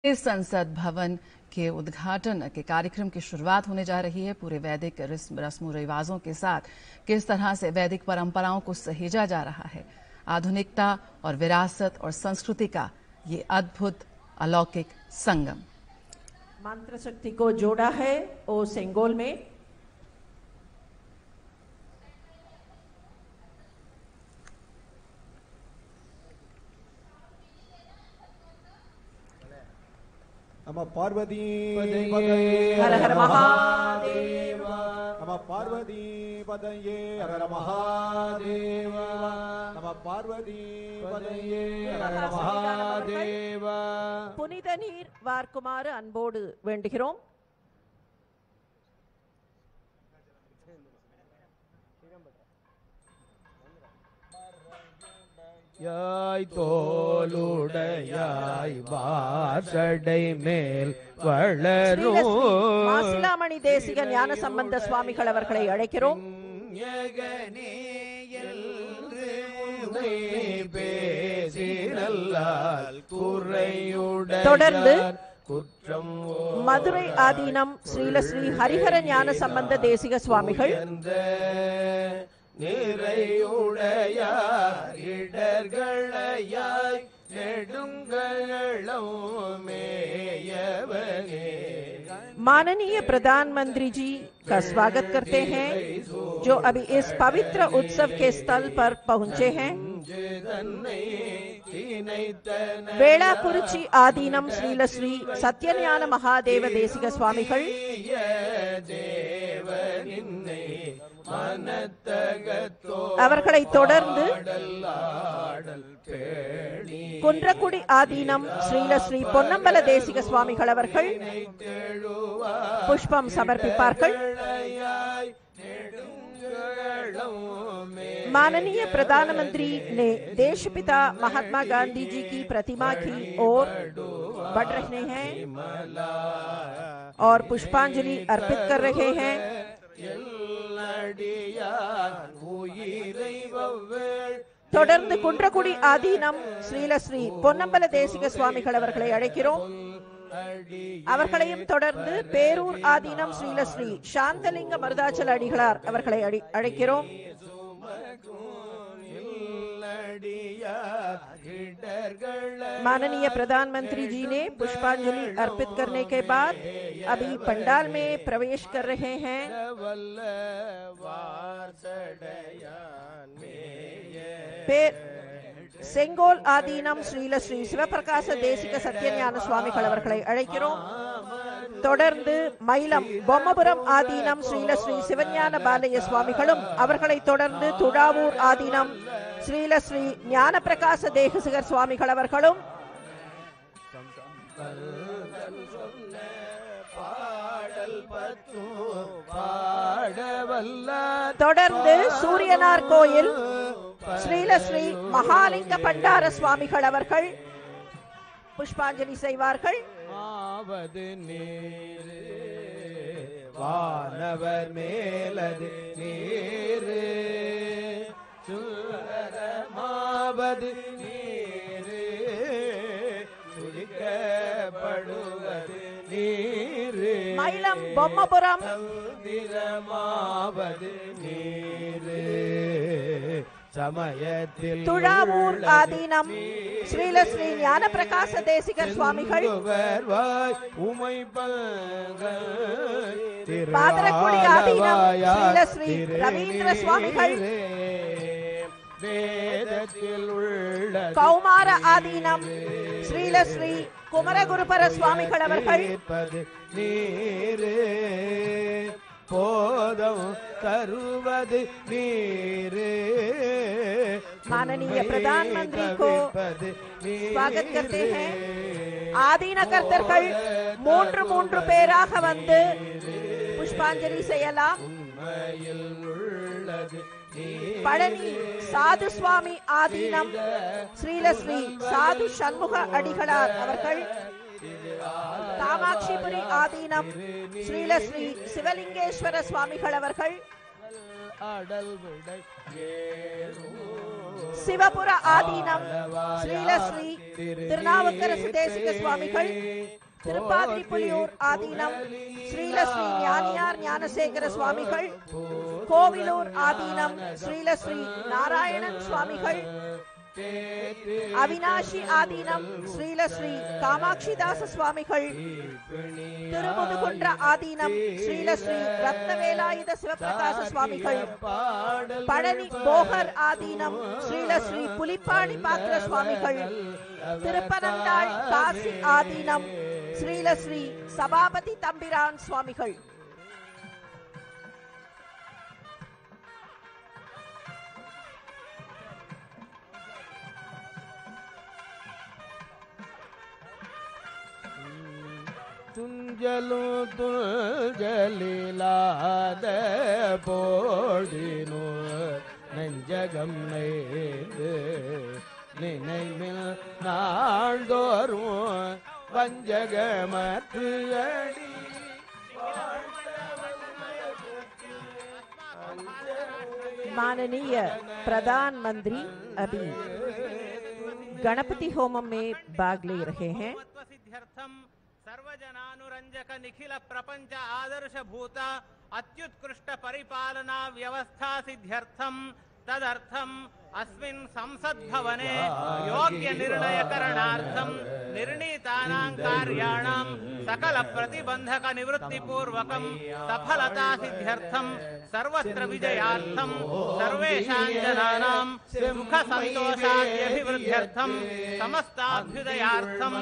इस संसद भवन के उद्घाटन के कार्यक्रम की शुरुआत होने जा रही है। पूरे वैदिक रस्म रिवाजों के साथ किस तरह से वैदिक परंपराओं को सहेजा जा रहा है, आधुनिकता और विरासत और संस्कृति का ये अद्भुत अलौकिक संगम। मंत्र शक्ति को जोड़ा है ओ सेंगोल में। नमः पार्वती हर हर महादेव। नमः पार्वती पतये हर हर महादेव। नमः पार्वती पतये हर हर महादेव। புனித நீர் வார்க்குமாறு அன்போடு வேண்டுகிறோம். யாய் தோளுடையாய் வாசடை மேல் வளரும் மாசிலாமணி தேசிக ஞான சம்பந்த சுவாமிகள் அவர்களை அழைக்கிறோம். தொடர்ந்து மதுரை ஆதீனம் ஸ்ரீலஸ்ரீ ஹரிஹர ஞான சம்பந்த தேசிக சுவாமிகள், நிறையுடையார் இடர்களையாய் நெடுங்களம் மேயவனே. माननीय प्रधानमंत्री जी का स्वागत करते हैं जो अभी इस पवित्र उत्सव के स्थल पर पहुंचे हैं. वेलाकुरिची आदीनम श्रीलश्री सत्यज्ञान महादेव देसिक स्वामिகள், அவர்களை தொடர்ந்து குன்றக்குடி ஆதீனம் ஸ்ரீலஸ்ரீ பொன்னம்பல தேசிக சுவாமிகள் அவர்கள் புஷ்பம் சமர்ப்பிப்பார்கள். माननीय प्रधानमंत्री ने देशपिता महात्मा गांधी जी की प्रतिमा की ओर बढ़ रहे हैं और पुष्पांजलि अर्पित कर रहे हैं. தொடர்ந்து குன்றக்குடி ஆதீனம் ஸ்ரீலஸ்ரீ பொன்னம்பல தேசிக சுவாமிகள் அவர்களை அழைக்கிறோம். அவர்களையும் தொடர்ந்து பேரூர் ஆதீனம் ஸ்ரீலஸ்ரீ சாந்தலிங்க மருதாச்சல அடிகளார் அவர்களை அழைக்கிறோம். माननीय प्रधानमंत्री जी ने पुष्पांजलि अर्पित करने के बाद अभी पंडाल में प्रवेश कर रहे हैं. செங்கோல் ஆதீனம் ஸ்ரீலஸ்ரீ சிவபிரகாச தேசிக சத்யஞான சுவாமிகள் அவர்களை அழைக்கிறோம். தொடர்ந்து மயிலம் பொம்மபுரம் ஆதீனம் ஸ்ரீலஸ்ரீ சிவஞான பாலய சுவாமிகளும், அவர்களை தொடர்ந்து துடாவூர் ஆதீனம் ஸ்ரீலஸ்ரீ ஞான பிரகாச தேசிகர் சுவாமிகள் அவர்களும், தொடர்ந்து சூரியனார் கோயில் ஸ்ரீலஸ்ரீ மகாலிங்க பண்டார சுவாமிகள் அவர்கள் புஷ்பாஞ்சலி செய்வார்கள். வானவர் மேலது நீரு சுந்தரமாவது நீரு துதிக்கப்படுவது நீரு மயிலம் பொம்மபுரம் திரமாவது நீரு சமயத்தில் துழாவூர் ஆதீனம் ஸ்ரீலஸ்ரீ ஞான பிரகாச தேசிகர் சுவாமிகள், பாதரக்குடி ஆதீனம் ஸ்ரீலஸ்ரீ ரவீந்திர சுவாமிகள், வேதத்தில் உள்ள கௌமார ஆதீனம் ஸ்ரீலஸ்ரீ குமரகுருபர சுவாமிகள் அவர்கள், நீரு போதம் தருவது நீரு. माननीय प्रधानमंत्री को स्वागत करते हैं. ஆதீன கர்த்தர்கள் மூன்று பேராக வந்து புஷ்பாஞ்சலி செய்யலாம். பழனி சாது சுவாமி ஆதீனம் ஸ்ரீலஸ்ரீ சாது சண்முக அடிகளார் அவர்கள், காமாட்சிபுரி ஆதீனம் ஸ்ரீலஸ்ரீ சிவலிங்கேஸ்வர சுவாமிகள் அவர்கள், அடல் விடை சிவபுர ஆதீனம் ஸ்ரீலஸ்ரீ திருநாவுக்கரசு தேசிக சுவாமிகள், திருப்பாதிரிப்புலியூர் ஆதீனம் ஸ்ரீலஸ்ரீ ஞானியார் ஞானசேகர சுவாமிகள், கோவிலூர் ஆதீனம் ஸ்ரீலஸ்ரீ நாராயணன் சுவாமிகள், அவினாஷி ஆதீனம் ஸ்ரீலஸ்ரீ காமாட்சிதாச சுவாமிகள், திருமுதுகுன்ற ஆதீனம் ஸ்ரீலஸ்ரீ ரத்னவேலாயுத சிவபிரகாச சுவாமிகள், பழனி போகர் ஆதீனம் ஸ்ரீலஸ்ரீ புலிப்பாணி பாத்திர சுவாமிகள், திருப்பனந்தாள் காசி ஆதீனம் ஸ்ரீலஸ்ரீ சபாபதி தம்பிரான் சுவாமிகள். துஞ்சலும் துஞ்சலிலாத போடினோ நெஞ்சகம் நெய்து நினைவில் நாள்தோறும் வஞ்சகமற்று அடி माननीय प्रधानमंत्री अभी गणपति होम में भाग ले रहे हैं। सर्वजनानुरंजक निखिल प्रपंच आदर्श भूत अत्युत्कृष्ट परिपालना व्यवस्था सिद्ध्यर्थम तदर्थम अस्मिन् संसद भवने योग्य निर्णय करणार्थम निर्णीतानां कार्याणां सकल प्रतिबंधक निवृत्ति पूर्वकं सफलता सिद्ध्यर्थम सर्वत्र विजयार्थम सर्वेषां जनानां सुख संतोषाद्यभिवृद्ध्यर्थम समस्ताभ्युदयार्थम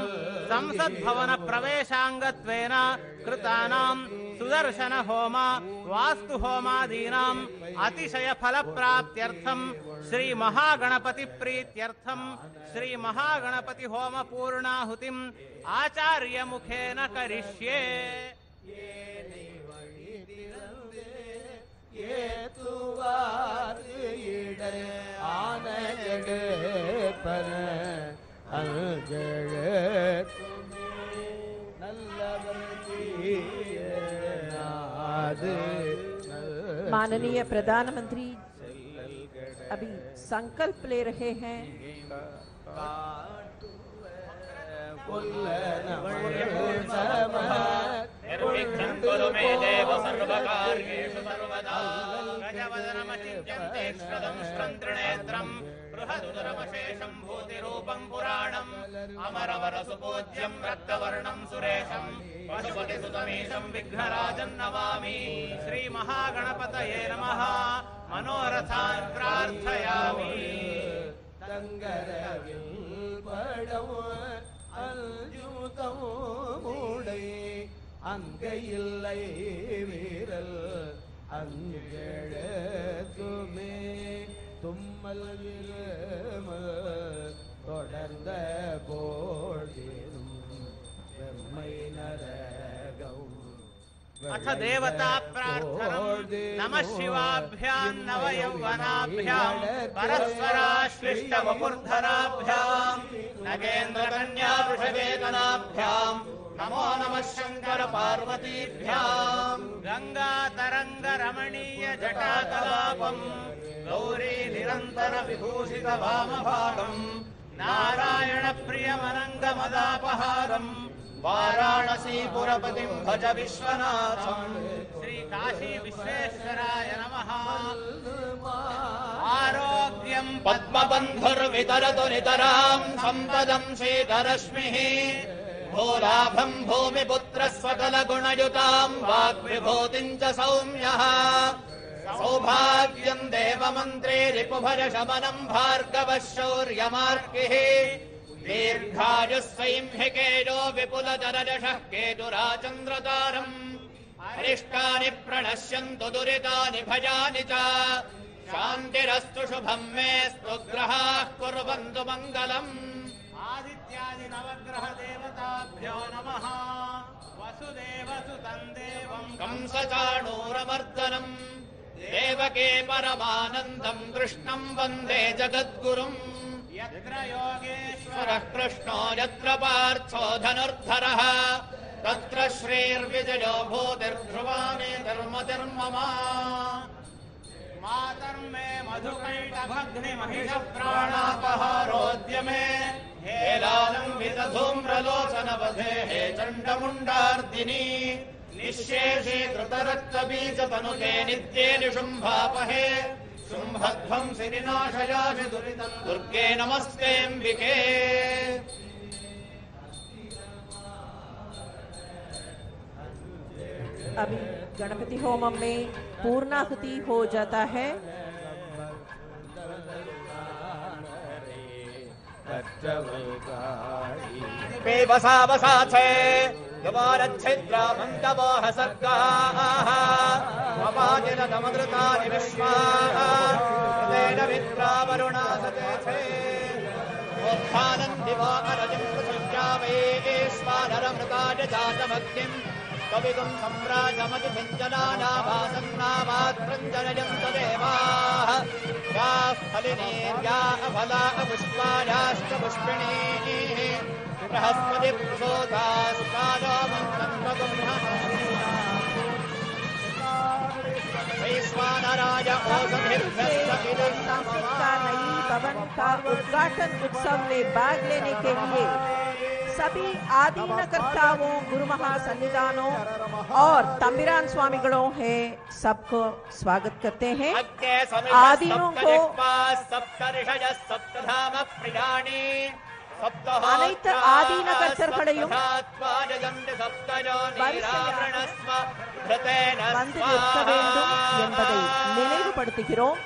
संसद भवन प्रवेशांगत्वेन कृतानां सुदर्शन होम वास्तु होमादीनां अतिशय फल प्राप्त्यर्थम श्री महागणपति प्रीत्यर्थम श्री महागणपति होम पूर्णाहुतिम आचार्य मुखेन करिष्ये। माननीय प्रधानमंत्री अभी संकल्प ले रहे हैं। निर्विघ्नं कुरु मे देव सर्वकार्येषु सर्वदा गजवदनमचिन्त्यं त्रिनेत्रं बृहदुदरमशेषं भूतिरूपं पुराणम् अमरवरसुपूज्यं रक्तवर्णं सुरेशं पशुपतिसुतमीशं विघ्नराजं नमामि। श्रीमहागणपतये नमः। मनोरथान् प्रार्थयामि। அங்கையில்லை வீரல் அங்கெழுத்துமே தும்மல் தொடர்ந்த போதிலும் வெம்மை நரகம் अथ देवता प्रार्थनम् नमः शिवाभ्यां नवयौवनाभ्यां परस्पराश्लिष्टवपुर्धराभ्यां नगेन्द्रकन्या वृषवेतनाभ्यां नमो नमः शंकर पार्वतीभ्यां गंगातरंग रमणीय जटाकलापं गौरी निरंतर विभूषित वामभागं नारायण प्रियमनंग मदापहारम् वाराणसी पुरपतिं भज विश्वनाथं। श्री काशी विश्वेश्वराय नमः। आरोग्यं पद्मबन्धुर्वितरतु नितरां सम्पदं शीतरश्मिः भूलाभं भूमिपुत्रस्वकलगुणयुतां वाग्विभूतिं च सौम्यः सौभाग्यं देवमन्त्रे रिपुभज शमनं भार्गवः शौर्यमार्गिः दीर्घायुस्सैंहिकेजो विपुलजनजषः केतुराचन्द्रतारम् अरिष्टानि प्रणश्यन्तु दुरितानि भयानि च शान्तिरस्तु शुभं मेस्तु ग्रहाः कुर्वन्तु मङ्गलम्। आदित्यादि नवग्रह देवताभ्यो नमः। वसुदेवसुतं देवं कंसचाणूरमर्दनम् देवके परमानन्दं कृष्णं वन्दे जगद्गुरुम्। यत्र योगेश्वरः कृष्णो यत्र पार्थो धनुर्धरः तत्र श्रीर्विजयो भूतिर्ध्रुवानि धर्मधर्ममा। मातर्मे मधुकैटभग्निमहिष प्राणापहारोद्यमे हेलालम्बित धूम्रलोचनवधे हे चण्डमुण्डार्दिनी निःशेषे कृतरक्तबीजतनुते नित्ये निशुम्भापहे शुम्भध्वंसि विनाशयामि दुरितम् दुर्गे नमस्तेऽम्बिके। अभी गणपति होमम में पूर्णाहुति हो जाता है। बेबसा बसा छे गवारच्छिद्रामन्तवोह सर्गाः अपादिन दमदृतानि विश्वाः हृदेन विद्रावरुणा सते छे उत्थानन्दिवो अरजिं प्रसुज्यावेश्वानरमृताय जातमग्निम् कवितुं सम्राजमतिभिञ्जनानाभासन्नामात्रञ्जनयन्त देवाः याः फलिनीर्याः फलाः पुष्पायाश्च पुष्पिणीः बृहस्पति प्रसोदास्तानो मन्त्रन्वगुम्नः वैश्वानराय औषधिभ्यश्च इदं का नई भवन का उद्घाटन उत्सव में भाग लेने के लिए सभी आदीनकर्ताओं, गुरु महासन्निधानों और तंबिरान स्वामिगणों है सबको स्वागत करते हैं। आदीनों को அனைத்து ஆதீன கர்த்தர்களையும் வந்து நிற்க வேண்டும் என்பதை நினைவுபடுத்துகிறோம்.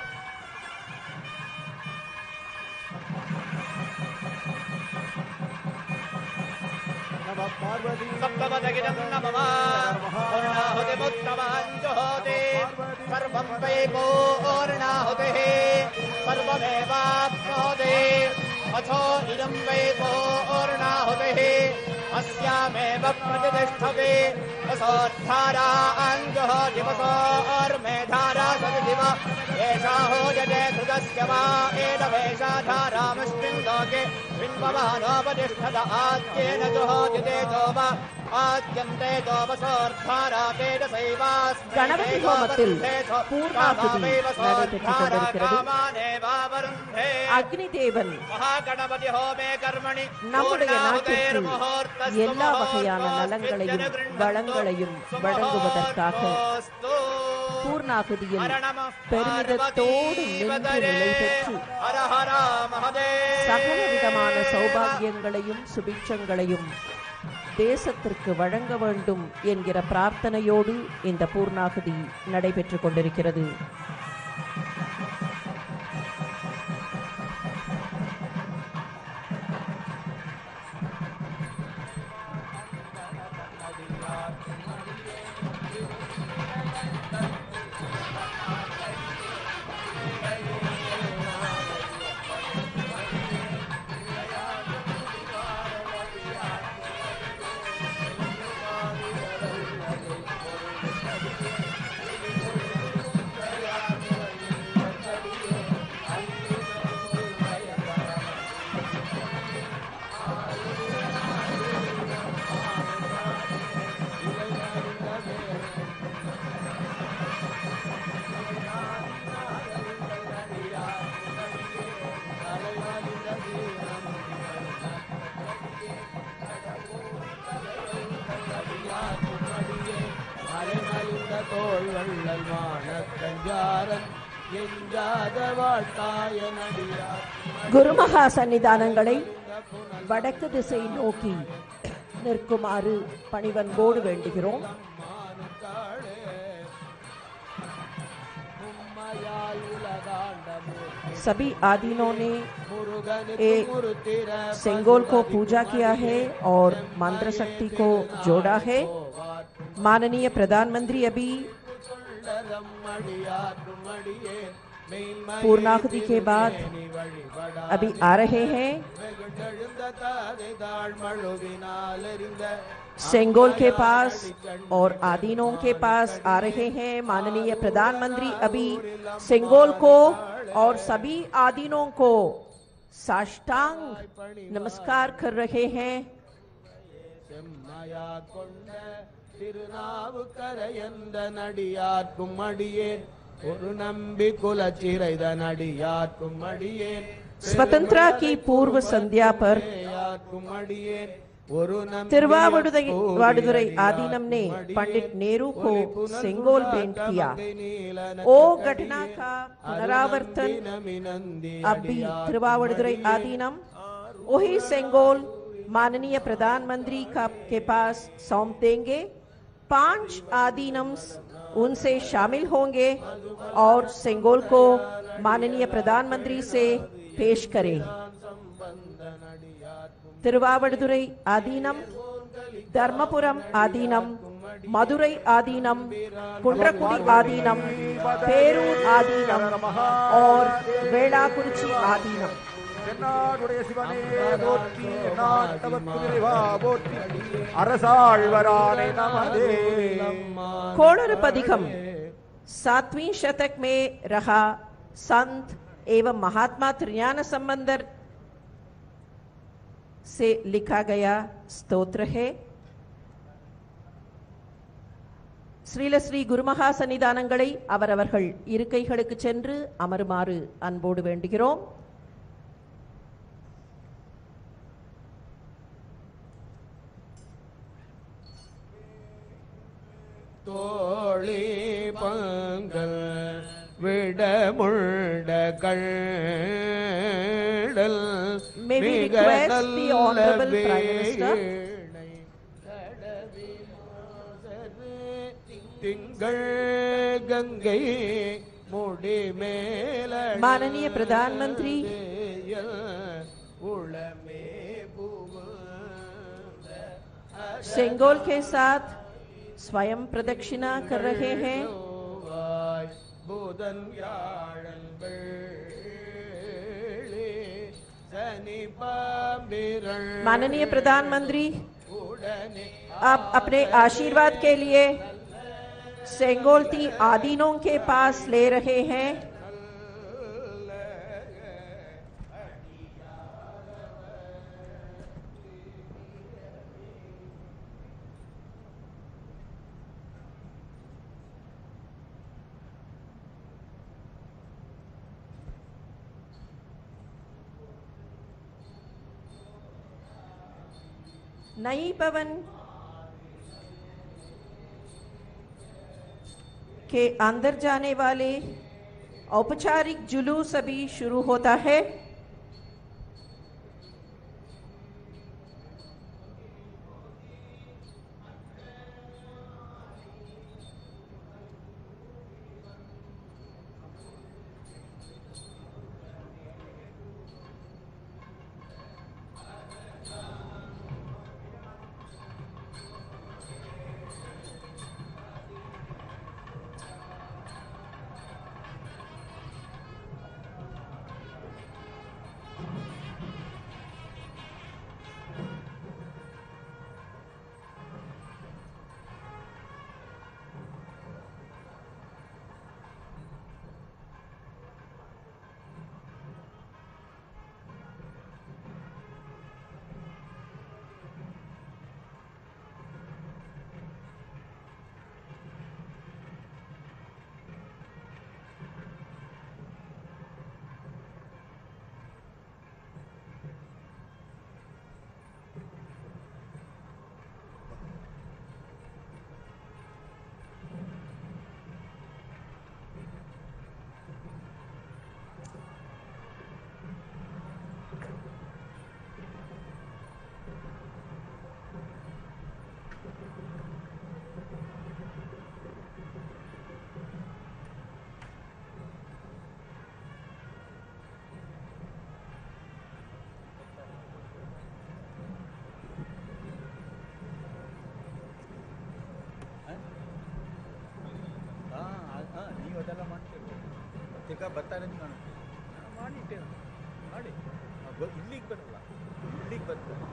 अथो इदं वै पूर्णाहुतिः अस्यामेव प्रतिष्ठते वसोद्धाराञ्जः दिवसोर्मेधारा सदिव एषा होजते कृतस्य वा एतवेषा धारामस्मिन् लोके बिम्बवानोपतिष्ठत आद्येन जुहोजते जोम आद्यन्ते जोमसोर्धारा तेजसैवास्मै गणपति होमத்தில் பூர்ணாகுதி நடைபெற்றுக் கொண்டிருக்கிறது. அக்னி தேவன் महागणपति होमे कर्मणि நம்முடைய நாட்டிற்கு எல்லா வகையான நலங்களையும் வளங்களையும் வழங்குவதற்காக பூர்ணாகுதியில் பெருமிதத்தோடு நின்று நிலை பெற்று சகல விதமான சௌபாகியங்களையும் சுபிட்சங்களையும் தேசத்திற்கு வழங்க வேண்டும் என்கிற பிரார்த்தனையோடு இந்த பூர்ணாகுதி நடைபெற்றுக் கொண்டிருக்கிறது. குருமகா சன்னிதானங்களை வடக்கு திசை நோக்கி நிற்குமாறு பணிவன்போடு வேண்டுகிறோம். सभी आदीनों ने सेंगोल को पूजा किया है और मंत्र शक्ति को जोड़ा है। माननीय प्रधानमंत्री अभी पूर्णाहुति के बाद अभी आ रहे हैं। सेंगोल के पास और आदीनों के पास आ रहे हैं। माननीय प्रधानमंत्री अभी सेंगोल को और सभी आदीनों को साष्टांग नमस्कार कर रहे हैं। ஒரு நம்பி குலச்சிறைதன் அடியார்க்கும் அடியேன் स्वतंत्रता की पूर्व संध्या पर அடியேன் ஒரு तिरुवावडुरै आदीनम ने पंडित नेहरू को सेंगोल भेंट किया। ओ घटना का पुनरावर्तन अब भी तिरुवावडुरै आदीनम वही सेंगोल माननीय प्रधानमंत्री के पास सौंप देंगे। 5 आदीनम्स उनसे शामिल होंगे और सेंगोल को माननीय प्रधानमंत्री से पेश करें। तिरुवावडुरै आदीनम, धर्मपुरम आदीनम, मदुरै आदीनम, कुंड्रकुडी आदीनम, पेरूर आदीनम और वेलाकुरिची आदीनम। தென்னாடுடைய சிவனே போற்றி, எந்நாட்டவர்க்கும் இறைவா போற்றி, அரசாழ்வரானே நமதே। कोणरपदिकम 7वीं शतक में रहा संत एवं महात्मा त्रिज्ञान संबंधर से लिखा गया स्तोत्र है। ஸ்ரீல ஸ்ரீ குருமகா சன்னிதானங்களை அவரவர்கள் இருக்கைகளுக்கு சென்று அமருமாறு அன்போடு வேண்டுகிறோம்। தோழி Panghal விடமுண்ட கள்ளல் May we request the Honorable Prime Minister திங்கள் கங்கை முடி மேல माननीय प्रधानमंत्री उड़मे सेंगोल के साथ स्वयं प्रदक्षिणा कर रहे हैं। बुधन व्याழன் शनि पाबिरण माननीय प्रधानमंत्री आप अपने आशीर्वाद के लिए सेंगोल 3 आदीनों के पास ले रहे हैं। नई भवन के अंदर जाने वाले औपचारिक जुलूस अभी शुरू होता है। ಅದೆಲ್ಲ ಮಾಡ್ತೇವೆ ಈಗ ಬರ್ತಾರೆ ಮಾಡಿಟ್ಟೇವೆ ಮಾಡಿ ಇಲ್ಲಿಗೆ ಬರಲ್ಲ, ಇಲ್ಲಿಗೆ ಬರ್ತಾರೆ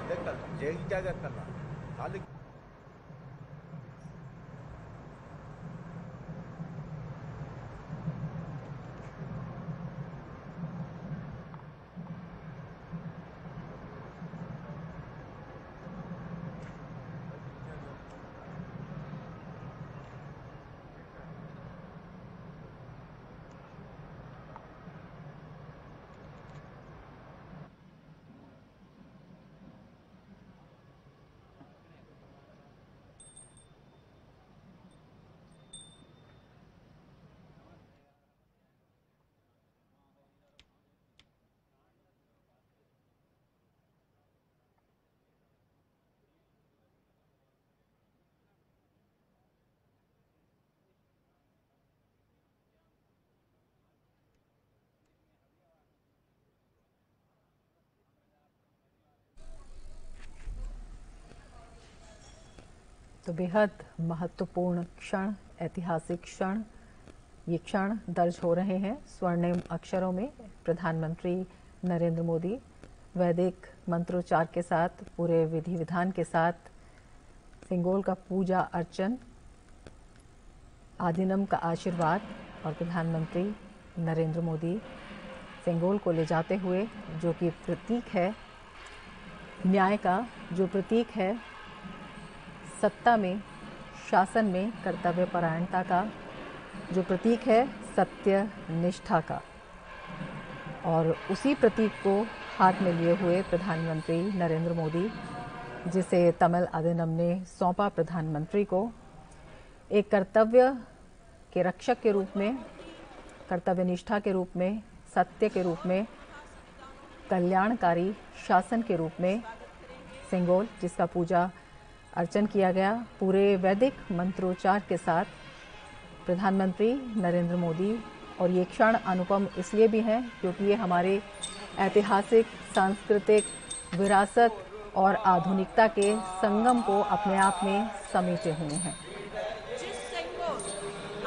ಇದಕ್ಕಲ್ಲ ಜಾಗಕ್ಕಲ್ಲ ಕಾಲಿಗೆ तो बेहद महत्वपूर्ण क्षण, ऐतिहासिक क्षण, ये क्षण दर्ज हो रहे हैं स्वर्णिम अक्षरों में। प्रधानमंत्री नरेंद्र मोदी वैदिक मंत्रोच्चार के साथ, पूरे विधि विधान के साथ सिंगोल का पूजा अर्चन, आदिनम का आशीर्वाद और प्रधानमंत्री नरेंद्र मोदी सिंगोल को ले जाते हुए, जो कि प्रतीक है न्याय का, जो प्रतीक है सत्ता में, शासन में कर्तव्य परायणता का, जो प्रतीक है सत्य निष्ठा का, और उसी प्रतीक को हाथ में लिए हुए प्रधानमंत्री नरेंद्र मोदी, जिसे तमिल आदिनम ने सौंपा प्रधानमंत्री को, एक कर्तव्य के रक्षक के रूप में, कर्तव्य निष्ठा के रूप में, सत्य के रूप में, कल्याणकारी शासन के रूप में सिंगोल, जिसका पूजा अर्चन किया गया पूरे वैदिक मंत्रोच्चार के साथ, प्रधानमंत्री नरेंद्र मोदी। और ये क्षण अनुपम इसलिए भी हैं क्योंकि ये हमारे ऐतिहासिक, सांस्कृतिक विरासत और आधुनिकता के संगम को अपने आप में समेटे हुए हैं। जिस सिंगोल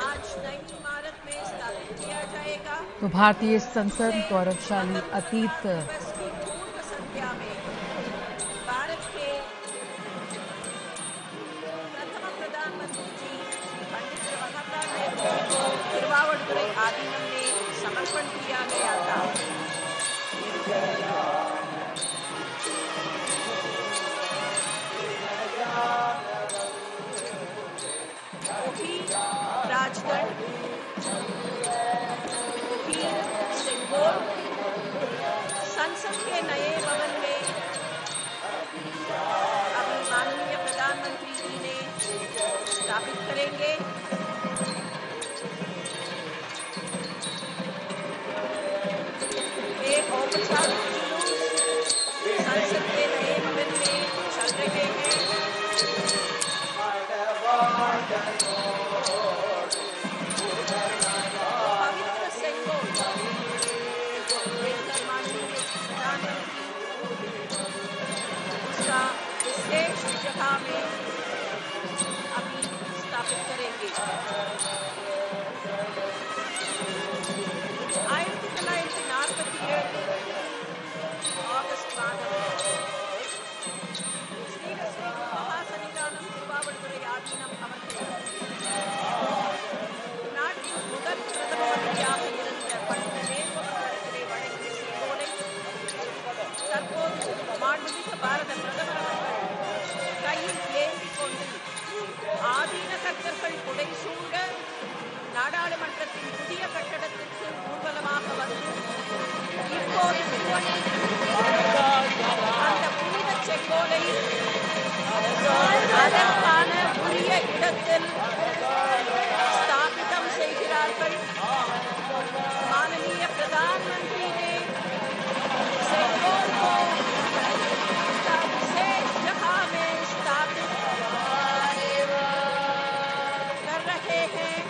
आज नई इमारत में स्थापित किया जाएगा, तो भारतीय संसद गौरवशाली अतीत दिवस की पूर्व संध्या में भारत के प्रथम प्रधानमंत्री जी पंडित जवाहरलाल नेहरू जी को तिरुवावड़ुतुरै आदीनम में समर्पण किया गया था। वही राजगढ़, वही सिंगोल संसद के नए भवन में अभी माननीय प्रधानमंत्री जी ने स्थापित करेंगे। एक औपचारिक जुलूस संसद के नए भवन में चल रहे हैं। पवित्र सिंगोल देखकर माननीय प्रधानमंत्री उसका विशेष जगह में अभी स्थापित करेंगे। 1947 ஆகஸ்ட் மாதம் ஸ்ரீலஸ்ரீ மகாசன்னிதானம் திருவாவடுதுறை ஆதீனம் அவர்கள் நாட்டின் முதல் பிரதம மந்திரியாக இருந்த பண்டித நேரு அவர்களிடத்திலே வழங்கிய சிங்கோலை தற்போது மாண்புமிகு பாரத பிரதமர் அவர்கள் கையில் ஏந்திக் கொண்டு ஆதீன கர்த்தர்கள் புடை சூழ நாடாளுமன்றத்தின் புதிய கட்டடத்திற்கு ஊர்வலமாக வந்து இப்போது அந்த புனித செங்கோலை அதற்கான உரிய இடத்தில் ஸ்தாபிதம் செய்கிறார்கள்। माननीय प्रधानमंत्री ने सिंगोल को विशेष जगह में स्थापित कर रहे हैं।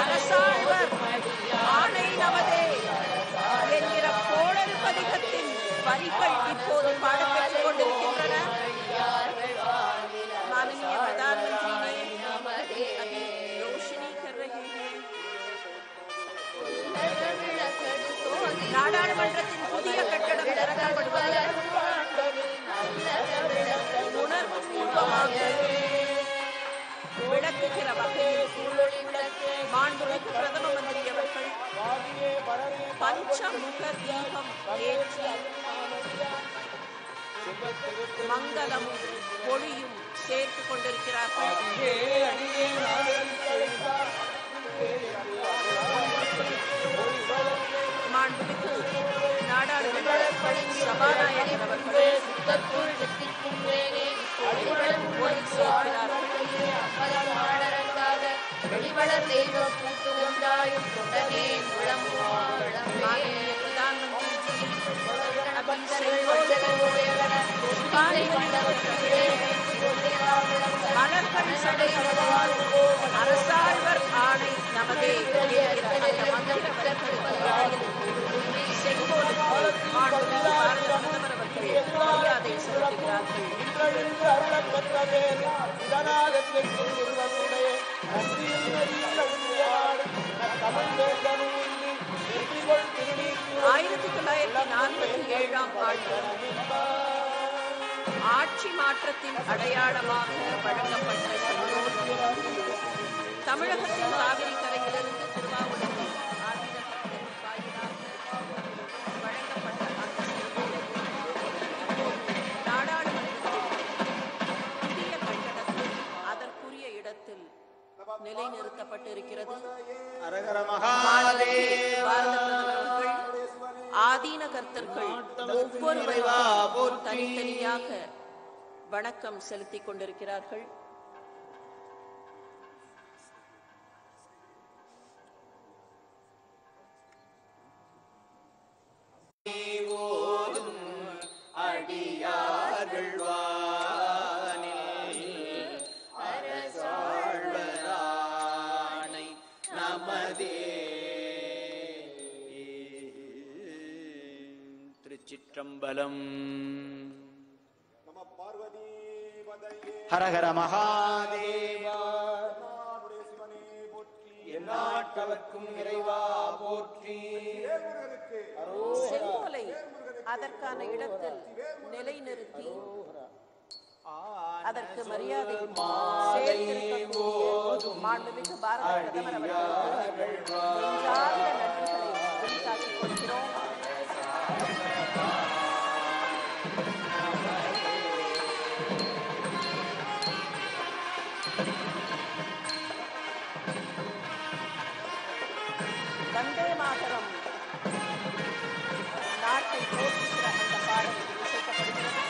அரசாழ்வர் ஆணை நமதே என்கிற கோடல் பதிகத்தின் வரிகள் இப்போது பாடப்பெற்றுக் கொண்டிருக்கின்றன। माननीय प्रधानमंत्री ने अभी रोशनी कर रहे हैं। நாடாளுமன்றத்தின் புதிய கட்டடம் திறக்கப்படுவது உணர்வுபூர்வமாக விளக்குகிற வகையில் மாண்புமிகு பிரதம மந்திரி அவர்கள் பஞ்சமுக தீபம் ஏற்றி மங்களமும் ஒளியும் சேர்த்துக் கொண்டிருக்கிறார்கள்। மாண்புமிகு நாடாளுமன்ற சபாநாயகர் அவர்கள் ஒளி சேர்க்கிறார்கள்। माननीय प्रधानमंत्री जी अभी सिंगोल மலர்கள் சடைகளுடன் அரசாழ்வர் ஆணை நமதே செங்கோலுக்கு மாண்புமிகு பாரத பிரதமர் அவர்கள் மரியாதை ஆட்சி மாற்றத்தின் அடையாளமாக வழங்கப்பட்ட செங்கோல் தமிழகத்தின் காவிரி கரையிலிருந்து திருவாவூருக்கு ஆதீனத்தின் வாயிலாக வழங்கப்பட்ட அந்த செங்கோல் நாடாளுமன்றத்தில் புதிய கட்டடத்தில் அதற்குரிய இடத்தில் நிலைநிறுத்தப்பட்டிருக்கிறது. ஆதீன கர்த்தர்கள் ஒவ்வொருவரும் தனித்தனியாக வணக்கம் செலுத்திக் கொண்டிருக்கிறார்கள். திருச்சிற்றம்பலம். ஹரஹர மகாதேவா. எந்நாட்டவர்க்கும் இறைவா போற்றி. செங்கோலை அதற்கான இடத்தில் நிலைநிறுத்தி அதற்கு மரியாதை மாண்புமிகு பாரத பிரதமர் அவர்களுக்கு நெஞ்சார்ந்த நன்றிகளை வெளிக்காட்டிக் கொள்கிறோம். வந்தே மாதரம் நாட்டை போற்றுகிற அந்த பாடல் இசைக்கப்படுகிறது.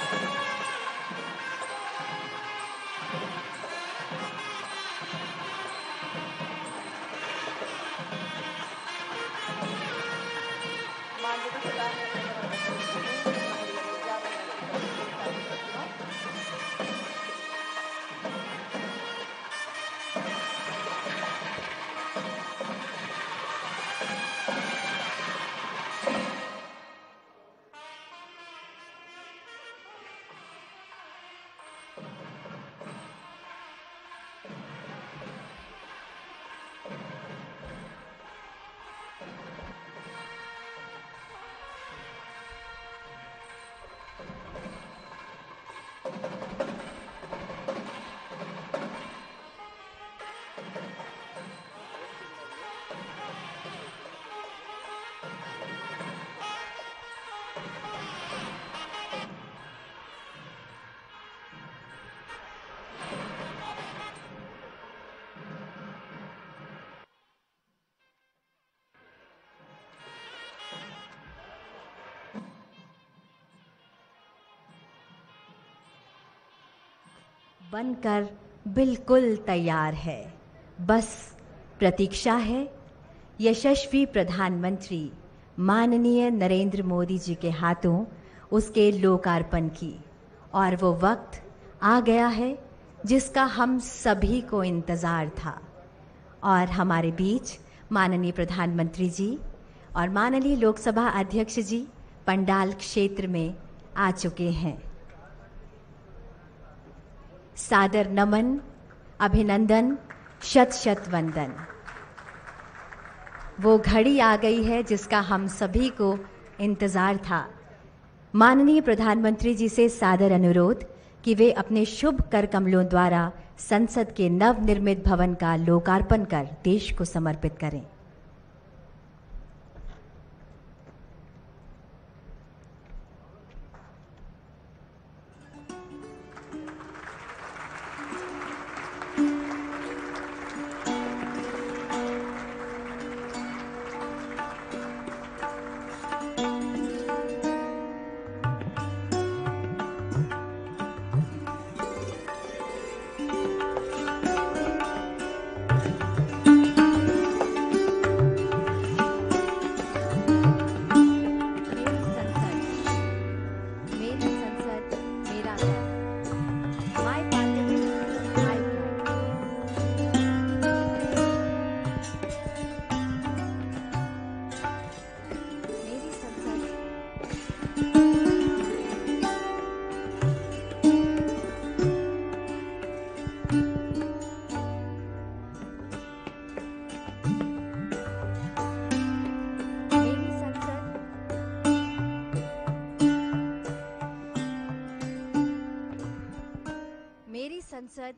बनकर बिल्कुल तैयार है, बस प्रतीक्षा है यशस्वी प्रधानमंत्री माननीय नरेंद्र मोदी जी के हाथों उसके लोकार्पण की। और वो वक्त आ गया है जिसका हम सभी को इंतज़ार था। और हमारे बीच माननीय प्रधानमंत्री जी और माननीय लोकसभा अध्यक्ष जी पंडाल क्षेत्र में आ चुके हैं। सादर नमन, अभिनंदन, शत शत वंदन। वो घड़ी आ गई है जिसका हम सभी को इंतज़ार था। माननीय प्रधानमंत्री जी से सादर अनुरोध कि वे अपने शुभ कर कमलों द्वारा संसद के नवनिर्मित भवन का लोकार्पण कर देश को समर्पित करें। संसद,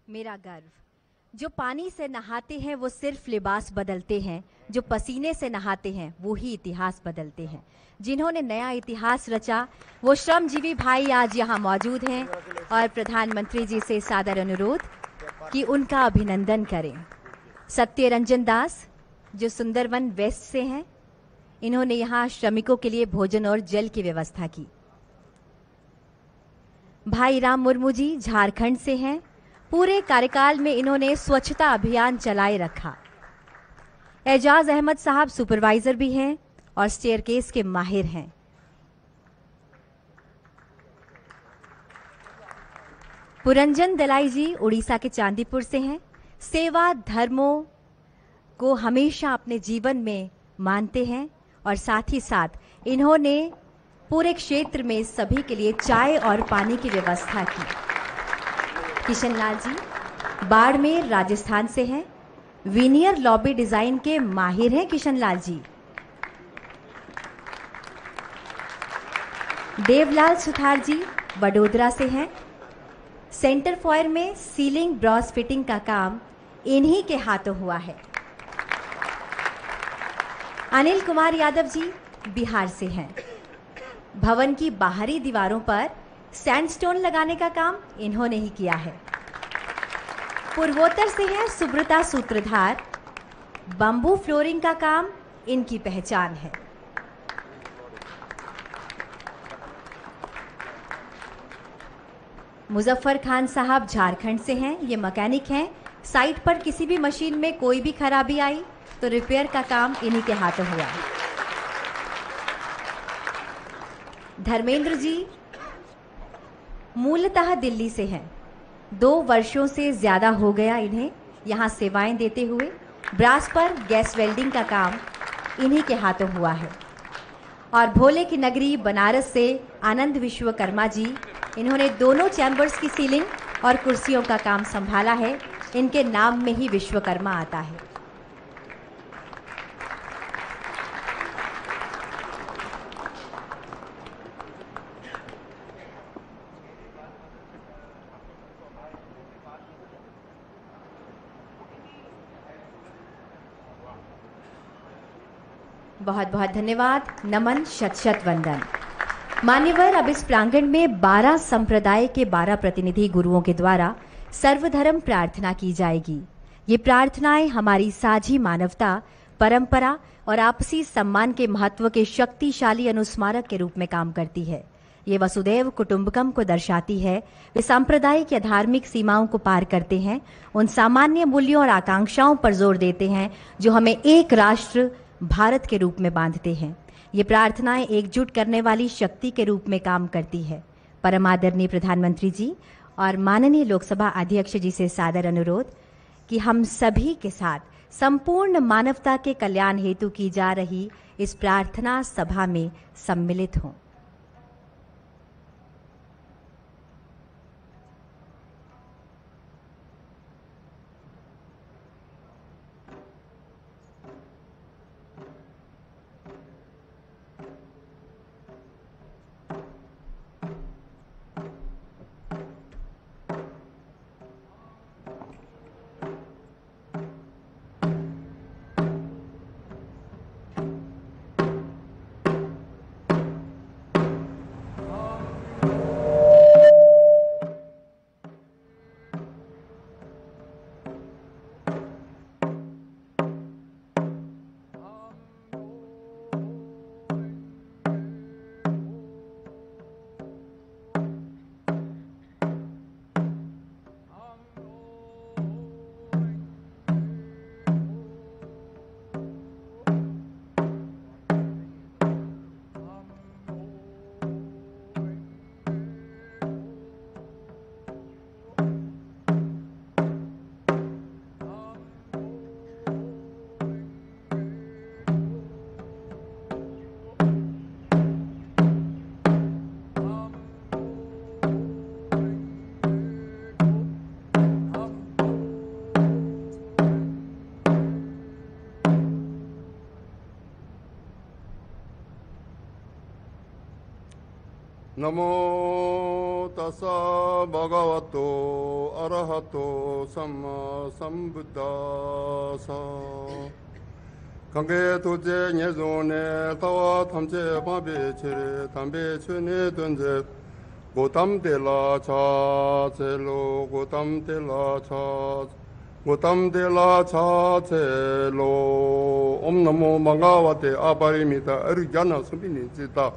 मेरा गर्व। जो पानी से नहाते हैं वो सिर्फ लिबास बदलते हैं, जो पसीने से नहाते हैं वो ही इतिहास बदलते हैं। जिन्होंने नया इतिहास रचा वो श्रमजीवी भाई आज यहाँ मौजूद हैं और प्रधानमंत्री जी से सादर अनुरोध कि उनका अभिनंदन करें। सत्य रंजन दास जो सुंदरवन वेस्ट से हैं, इन्होंने यहाँ श्रमिकों के लिए भोजन और जल की व्यवस्था की। भाई राम मुर्मू जी झारखंड से हैं, पूरे कार्यकाल में इन्होंने स्वच्छता अभियान चलाए रखा। एजाज अहमद साहब सुपरवाइजर भी हैं और स्टेयरकेस के माहिर हैं। पुरंजन दलाई जी उड़ीसा के चांदीपुर से हैं, सेवा धर्मों को हमेशा अपने जीवन में मानते हैं और साथ ही साथ इन्होंने पूरे क्षेत्र में सभी के लिए चाय और पानी की व्यवस्था की। किशन लाल जी बाड़मेर राजस्थान से हैं, वीनियर लॉबी डिजाइन के माहिर हैं किशन लाल जी। देवलाल सुथार जी वडोदरा से हैं, सेंटर फॉयर में सीलिंग ब्रॉस फिटिंग का काम इन्हीं के हाथों हुआ है। अनिल कुमार यादव जी बिहार से हैं, भवन की बाहरी दीवारों पर सैंडस्टोन लगाने का काम इन्होंने ही किया है। पूर्वोत्तर से हैं सुब्रता सूत्रधार, बंबू फ्लोरिंग का काम इनकी पहचान है। मुजफ्फर खान साहब झारखंड से हैं, ये मैकेनिक हैं। साइट पर किसी भी मशीन में कोई भी खराबी आई तो रिपेयर का काम इन्हीं के हाथों हुआ। धर्मेंद्र जी मूलतः दिल्ली से हैं, 2 वर्षों से ज्यादा हो गया इन्हें यहाँ सेवाएं देते हुए। ब्रास पर गैस वेल्डिंग का काम इन्हीं के हाथों हुआ है। और भोले की नगरी बनारस से आनंद विश्वकर्मा जी, इन्होंने दोनों चैम्बर्स की सीलिंग और कुर्सियों का काम संभाला है। इनके नाम में ही विश्वकर्मा आता है। बहुत बहुत धन्यवाद, नमन, शत शत वंदन। मान्यवर, अब इस प्रांगण में 12 संप्रदाय के 12 प्रतिनिधि गुरुओं के द्वारा सर्वधर्म प्रार्थना की जाएगी। ये प्रार्थनाएं हमारी साझी मानवता, परंपरा और आपसी सम्मान के महत्व के शक्तिशाली अनुस्मारक के रूप में काम करती है। ये वसुदैव कुटुंबकम को दर्शाती है। वे सांप्रदायिक या धार्मिक सीमाओं को पार करते हैं, उन सामान्य मूल्यों और आकांक्षाओं पर जोर देते हैं जो हमें एक राष्ट्र भारत के रूप में बांधते हैं। ये प्रार्थनाएं एकजुट करने वाली शक्ति के रूप में काम करती है। परमादरणीय प्रधानमंत्री जी और माननीय लोकसभा अध्यक्ष जी से सादर अनुरोध कि हम सभी के साथ संपूर्ण मानवता के कल्याण हेतु की जा रही इस प्रार्थना सभा में सम्मिलित हों। नमो तस्सा भगवतो अरहतो सम्मा संबुद्धासा 강계 도제 예존에 타와 탐제 바베체 담베 춘에 던제 고담데라 차제로 고담데라 차제로 옴나모 망가와테 아바리미다 어르잖아 선비니지다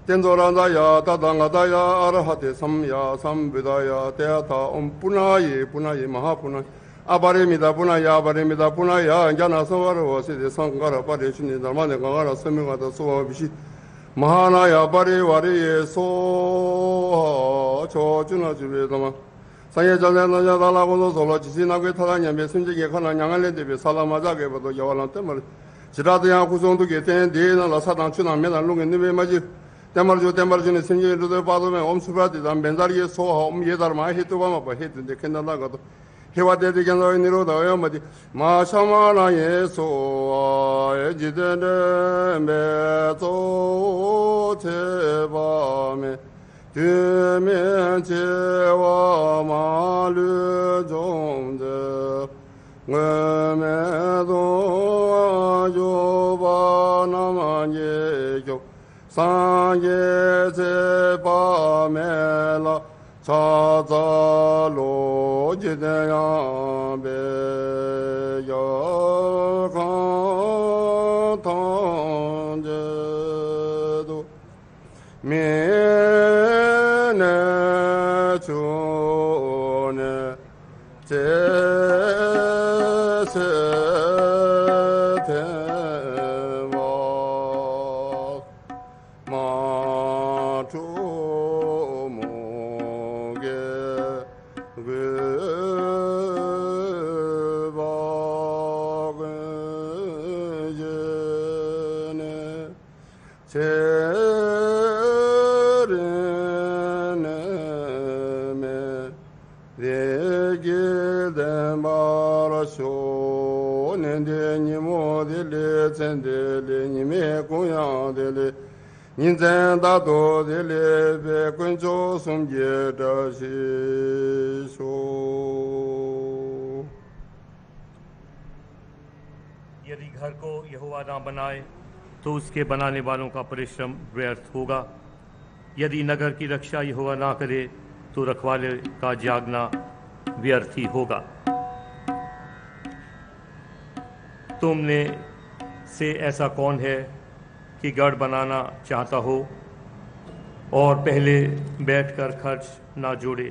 텐조란다야 다당하다야 아라하테 삼야 삼비다야 대야타 옴푸나예 punaye 마하푸나 아바레미다 pu나야 아바레미다 pu나야 자나 소와로 세데 상가라 바레시니 달마네 강가라 서명하다 소와비시 마하나야 바레와리에 소 저주나 주베다마 상예자네나야 달라고도 솔로 지시나게 타다냐메 순지게 가나 양알레데베 살라마자게 버도 야왈란 때말 지라드야 구성도게 텐데나 사당 추나메나 롱에 맞지 때말주는 생계로도 받으면 엄수바디다 맨다리에 소하 엄예다르마 해도가마 봐 해든데 캔나가도 해와대디견 니로다 어머디 마샤마나 예소 에지데네 메조 제바메 드면 제와 마르 종데 응메도 조바나만 예교 상예제바메라 차자로 지대야베여간탄제도 미네주네 यदि घर को यहोवा ना बनाए तो उसके बनाने वालों का परिश्रम व्यर्थ होगा। यदि नगर की रक्षा यहोवा ना करे तो रखवाले का जागना व्यर्थ ही होगा। तुमने से ऐसा कौन है कि गढ़ बनाना चाहता हो और पहले बैठकर खर्च ना जोड़े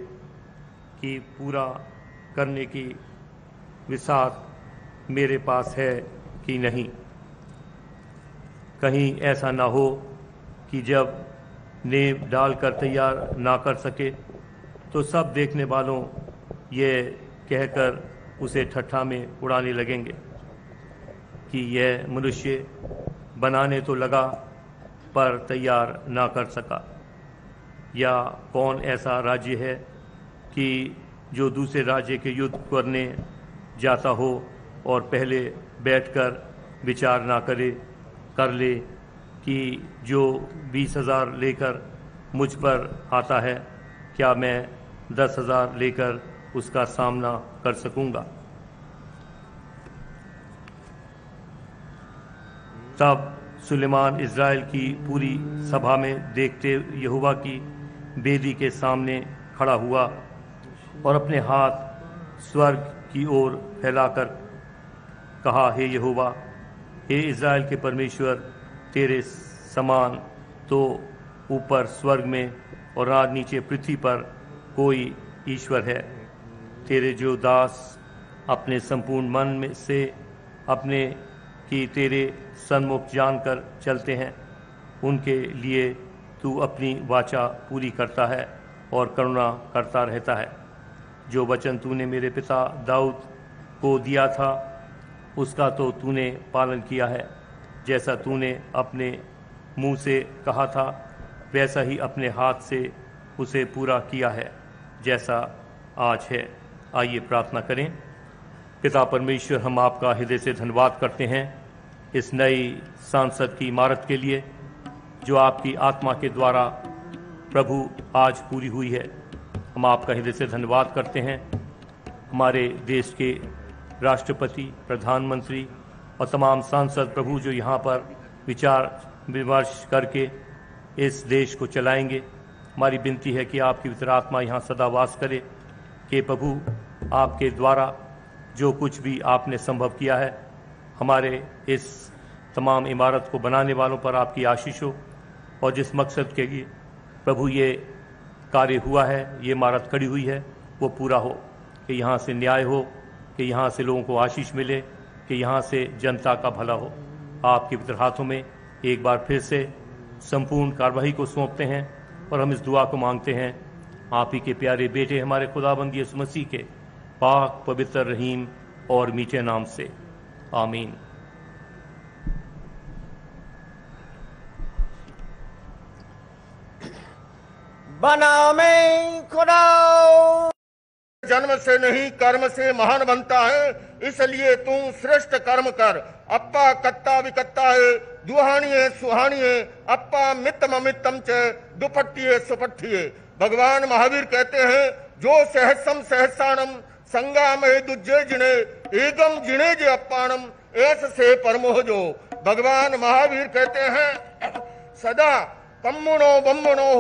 कि पूरा करने की विसात मेरे पास है कि नहीं। कहीं ऐसा ना हो कि जब नींव डालकर तैयार ना कर सके तो सब देखने वालों ये कहकर उसे ठट्ठा में उड़ाने लगेंगे कि यह मनुष्य बनाने तो लगा पर तैयार ना कर सका। या कौन ऐसा राज्य है कि जो दूसरे राज्य के युद्ध करने जाता हो और पहले बैठकर विचार ना कर ले कि जो 20,000 लेकर मुझ पर आता है क्या मैं 10,000 लेकर उसका सामना कर सकूंगा। तब सुलेमान इज़राइल की पूरी सभा में देखते यहोवा की बेदी के सामने खड़ा हुआ और अपने हाथ स्वर्ग की ओर फैलाकर कहा, हे यहोवा, हे इज़राइल के परमेश्वर, तेरे समान तो ऊपर स्वर्ग में और रात नीचे पृथ्वी पर कोई ईश्वर है। तेरे जो दास अपने संपूर्ण मन में से अपने कि तेरे सन्मुख जानकर चलते हैं, उनके लिए तू अपनी वाचा पूरी करता है और करुणा करता रहता है। जो वचन तूने मेरे पिता दाऊद को दिया था उसका तो तूने पालन किया है। जैसा तूने अपने मुंह से कहा था वैसा ही अपने हाथ से उसे पूरा किया है जैसा आज है। आइए प्रार्थना करें। पिता परमेश्वर, हम आपका हृदय से धन्यवाद करते हैं इस नई संसद की इमारत के लिए जो आपकी आत्मा के द्वारा प्रभु आज पूरी हुई है। हम आपका हृदय से धन्यवाद करते हैं। हमारे देश के राष्ट्रपति, प्रधानमंत्री और तमाम सांसद प्रभु जो यहाँ पर विचार विमर्श करके इस देश को चलाएंगे, हमारी विनती है कि आपकी पवित्र आत्मा यहाँ सदा वास करे, कि प्रभु आपके द्वारा जो कुछ भी आपने संभव किया है, हमारे इस तमाम इमारत को बनाने वालों पर आपकी आशीष हो, और जिस मकसद के लिए प्रभु ये कार्य हुआ है, ये इमारत खड़ी हुई है, वो पूरा हो, कि यहाँ से न्याय हो, कि यहाँ से लोगों को आशीष मिले, कि यहाँ से जनता का भला हो। आपके पवित्र हाथों में एक बार फिर से संपूर्ण कार्रवाई को सौंपते हैं और हम इस दुआ को मांगते हैं आप ही के प्यारे बेटे हमारे खुदाबंद यीशु मसीह के पाक, पवित्र, रहीम और मीठे नाम से, आमीन। बना में खुदा जन्म से नहीं कर्म से महान बनता है, इसलिए तू श्रेष्ठ कर्म कर। अप्पा कत्ता विकत्ता है, दुहानिये सुहानिये, अप्पा मित्तम अमित्तम च दुपट्टिये सुपट्टिये। भगवान महावीर कहते हैं, जो सहसम सहसानम संगा में दुज्जे जिने एगम जिने जे अप्पानम ऐस से परमोह जो। भगवान महावीर कहते हैं, सदा कम्मुनो बम्मुनो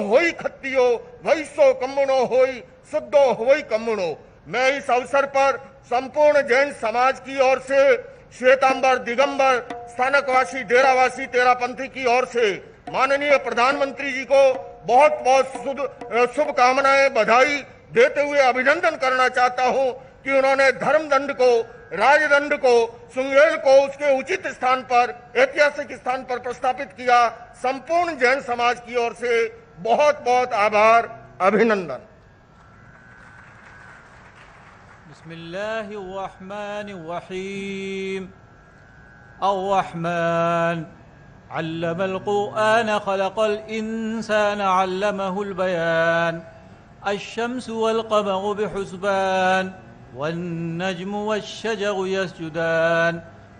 होई खत्तियो, वैसो कम्मुनो होई शुद्धो होई कम्मुनो। मैं इस अवसर पर संपूर्ण जैन समाज की ओर से, श्वेतांबर, दिगंबर, स्थानकवासी, डेरावासी, तेरापंथी की ओर से माननीय प्रधानमंत्री जी को बहुत बहुत शुभकामनाएं, बधाई देते हुए अभिनंदन करना चाहता हूं कि उन्होंने धर्मदंड को, राजदंड को, सुंगेल को उसके उचित स्थान पर, ऐतिहासिक स्थान पर प्रस्थापित किया। संपूर्ण जैन समाज की ओर से बहुत बहुत आभार, अभिनंदन। बिस्मिल्लाहिर्रहमानिर्रहीम। अर्रहमान अल्लमल कुरआन खलक़ल इंसान अल्लमहुल बयान। अश्शम्सु वल क़मरु बिहुस्बान वन्नज्मु वश्शजरु यस्जुदान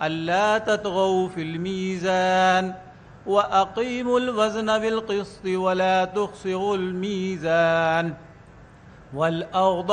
अल्ला ततग़ौ फ़िल मीज़ान वअक़ीमुल वज़न बिल क़िस्ति वला तुख़सिरुल मीज़ान वल अर्ज़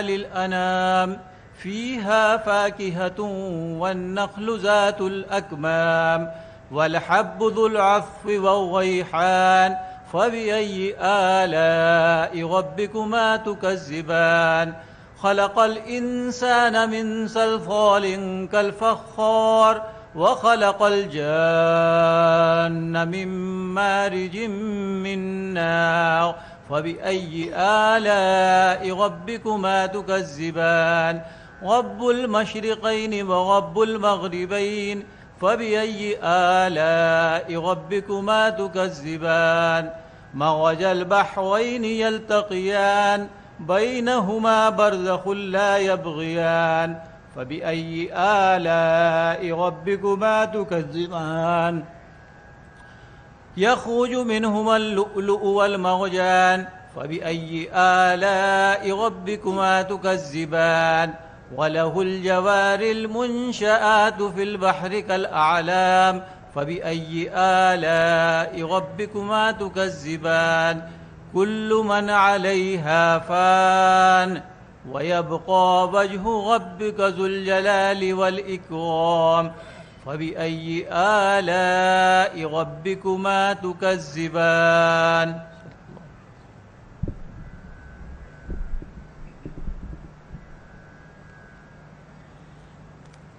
लिलअनाम फ़ीहा फ़ाकिहतुन वन्नख़्लु ज़ातुल अकमाम वलहब्बु ज़ुल अस्फ़ि वर्रैहान फ़बिअय्यि आलाइ रब्बिकुमा तुकज़्ज़िबान। खलक़ल इंसान मिन सल्सालिन कल-फ़ख़्ख़ार वखलक़ल जान्न मिन मारिजिन मिन नार फ़बिअय्यि आलाइ रब्बिकुमा तुकज़्ज़िबान। रब्बुल मशरिक़ैनि व रब्बुल मग़रिबैनि फ़बिअय्यि आलाइ रब्बिकुमा तुकज़्ज़िबान। मरजल बहरैनि यल्तक़ियान बैनहुमा बरज़ख़ुन ला यबग़ियान फ़बिअय्यि आलाइ रब्बिकुमा तुकज़्ज़िबान। यख़रुजु मिनहुमा अल-लुअ्लुअु वल-मरजान फ़बिअय्यि आलाइ रब्बिकुमा तुकज़्ज़िबान। वलहुल जवारिल मुंशआतु फिल बहरि कल अअलाम फ़बिअय्यि आलाइ रब्बिकुमा तुकज़्ज़िबान। कुल्लु मन अलैहा फ़ान वयब्क़ा वजहु रब्बिका ज़ुल जलालि वल इक्राम फ़बिअय्यि आलाइ रब्बिकुमा तुकज़्ज़िबान।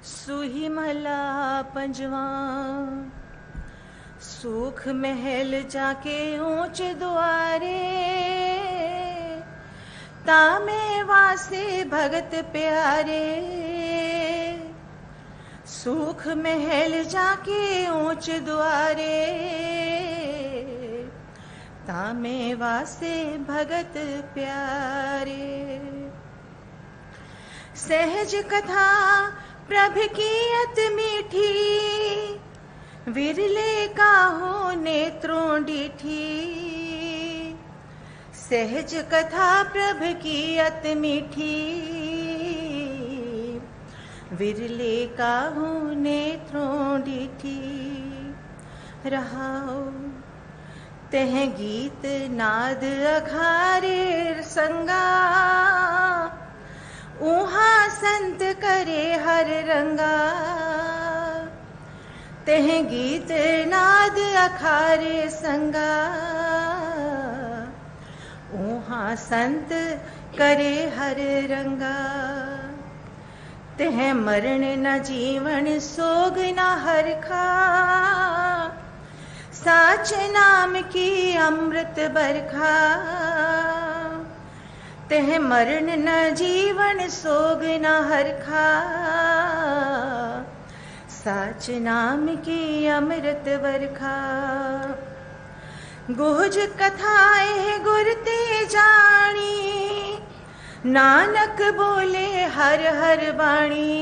सुही महला पंजवा। सुख महल जाके ऊंच द्वारे, तामे वासे भगत प्यारे। सुख महल जाके ऊंच द्वारे, तामे वासे भगत प्यारे। सहज कथा प्रभ की अत मीठी, विरले काहो नेत्रों डीठी। सहज कथा प्रभ की अत मीठी, विरले काहू नेत्रों डिठी रहाओ तह गीत नाद अघारे संगा ऊहा संत करे हर रंगा तह गीत नाद अखारे संगा ऊहा संत करे हर रंगा तह मरण न जीवन सोग न हरखा साच नाम की अमृत बरखा तह मरण न जीवन सोग न हरखा साच नाम की अमृत बरखा गुहज कथाएं गुर ते जानी नानक बोले हर हर बाणी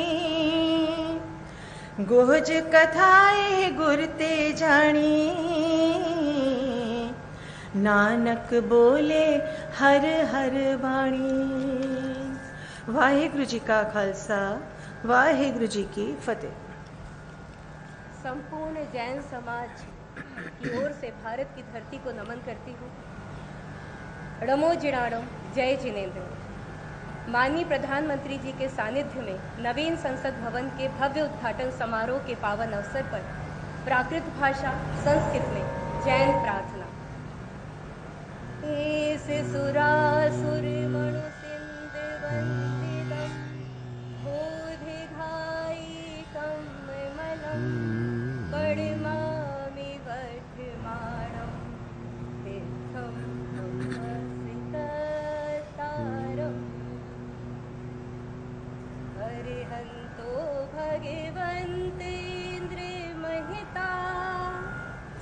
गुहज कथाएं गुर ते जानी नानक बोले हर हर बाणी। वाहिगुरु जी का खालसा वाहिगुरु जी की फतेह। संपूर्ण जैन समाज की ओर से भारत की धरती को नमन करती हूँ। णमो जिणाणम जय जिनेन्द्र। माननीय प्रधानमंत्री जी के सानिध्य में नवीन संसद भवन के भव्य उद्घाटन समारोह के पावन अवसर पर प्राकृत भाषा संस्कृत में जैन प्रार्थना। एस सुरासुर मणु सिंध वंदितम बोधिघाई कमलम पड़मामि वर्धमानम तीर्थम तारम हरिहंतो भगवन्तेन्द्र महिता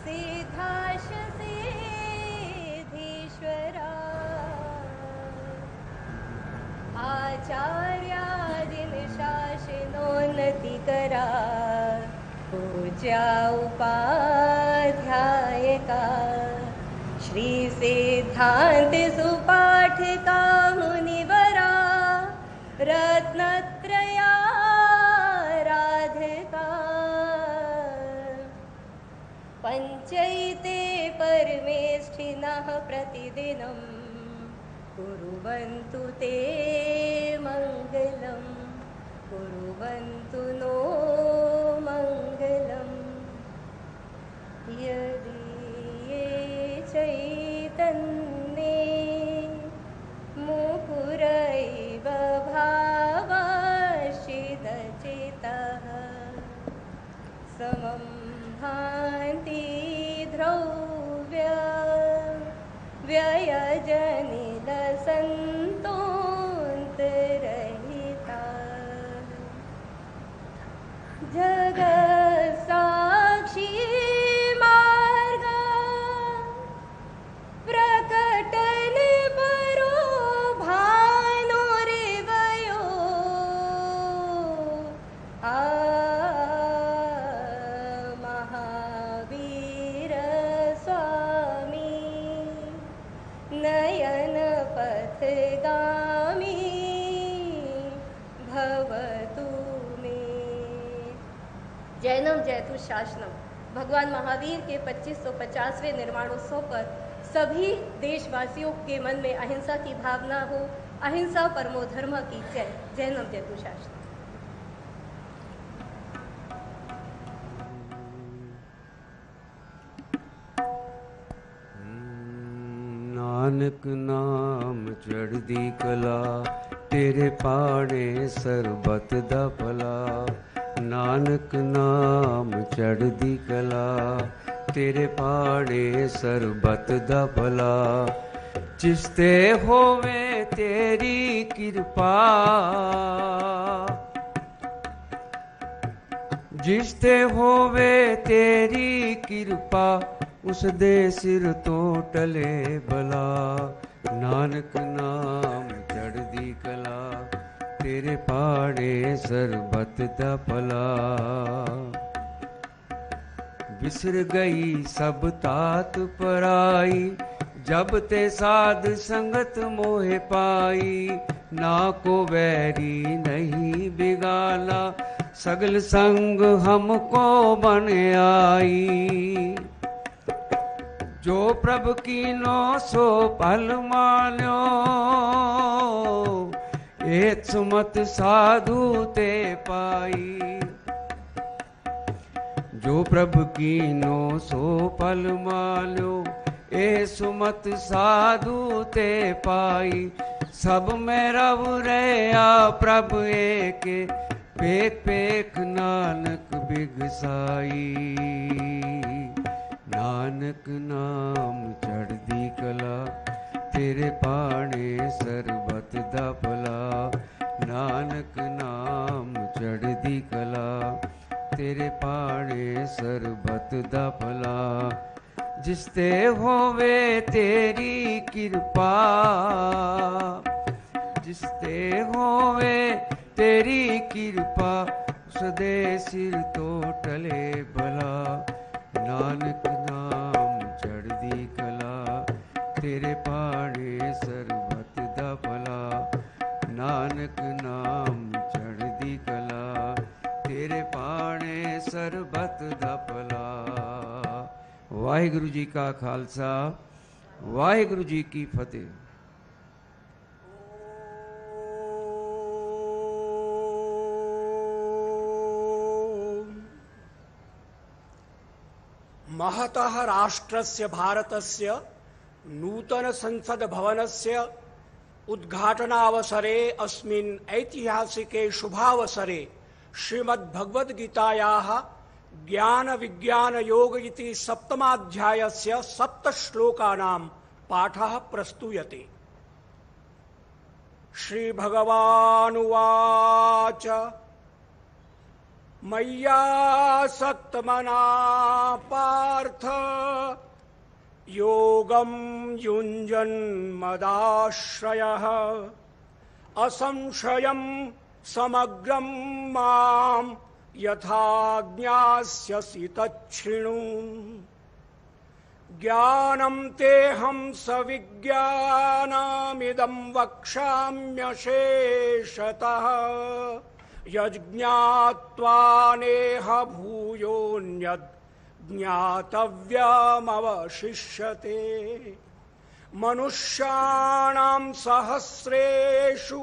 सिद्धाश सिद्धीश्वरा आचार्यादिन शासनोन्नति करा पूज्या उपाध्यायका श्री सिद्धांत सुपाठिका मुनिवरा रत्नत्रया राधिका पंचैते परमेष्ठिनः प्रतिदिनं कुर्वन्तु ते मङ्गलं कुर्वन्तु नो मङ्गलम्। यदि ये चैतन्ये मुकुरैव भावाशिदचितः समं भान्ति ध्रुव्य व्ययजनिलसन्तोऽन्तरहिता जगत्साक्षी प्रकटने परो भानुरिवयो महावीर स्वामी नयन पथगामी भवतु मे। जैनम जयतु शासनम। भगवान महावीर के 2550वें निर्माणोत्सव पर सभी देशवासियों के मन में अहिंसा की भावना हो। अहिंसा परमो धर्म की जय। जैनम जयतु शासनम। नानक नाम चढ़दी कला तेरे पाड़े सरबत दा भला। नानक नाम चढ़दी कला तेरे पाड़े सरबत दा भला। जिसते होवे तेरी कृपा जिसते होवे तेरी कृपा उस दे सिर तो टले भला। नानक नाम चढ़दी कला तेरे पाड़े सरबत दा भला। बिसर गई सब तात पराई जब ते साध संगत मोहे पाई, ना को वैरी नहीं बिगाला, सगल संग हमको बन आई। जो प्रभु कीनो सो पल मान्यो, एक सुमत साधु ते पाई। जो प्रभु कीनो सो पल मान्यो, ए सुमत साधु ते पाई। सब में रव रया प्रभु एक, पेक पेक नानक बिगसाई। नानक नाम चढ़दी कला, तेरे पाणे सरबत दा भला। नानक नाम चढ़दी कला, तेरे पाणे सरबत दा भला। जिसते होवे तेरी कृपा, जिसते होवे तेरी कृपा, सदे सिर तो टले भला। नानक नाम चढ़दी कला, तेरे पाणे सरबत दा भला। नानक नाम चढ़दी कला, तेरे पाणे सरबत दा भला। वाहिगुरु जी का खालसा, वाहिगुरु जी की फतेह। महतः राष्ट्रस्य भारतस्य नूतन संसद भवनस्य उद्घाटनावसरे अस्मिन् ऐतिहासिके शुभावसरे श्रीमद्भगवद्गीतायाः ज्ञान विज्ञान योग इति सप्तमाध्यायस्य 7 श्लोकानां पाठः प्रस्तूयते। श्री भगवानुवाच मय्यासक्तमना पार्थ योगं युञ्जन्मदाश्रयः असंशयं समग्रं मां यथा ज्ञास्यसि तच्छृणु। ज्ञानं तेऽहं सविज्ञानमिदं वक्ष्याम्यशेषतः यज्ज्ञात्वा नेह भूयोऽन्यद् ज्ञातव्यमवशिष्यते। मनुष्याणां सहस्रेषु